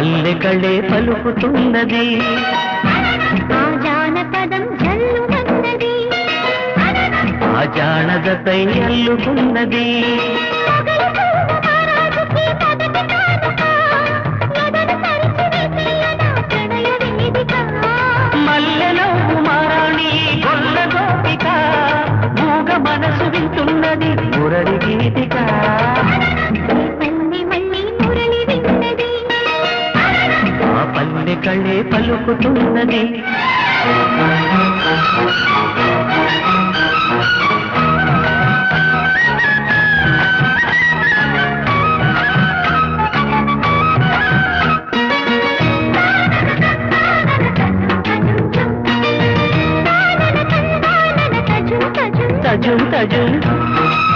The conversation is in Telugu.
పల్లెకళే పలుకుతున్నది ఆ జానపదం జల్లుమన్నది ఆ జానదపై అల్లుకున్నది మల్లెలో కుమారాణి గొల్ల గోపిక మూగ మనసు వింటున్నది మురళి గీతిక ఆ పల్లెకళే పలుకుతున్నది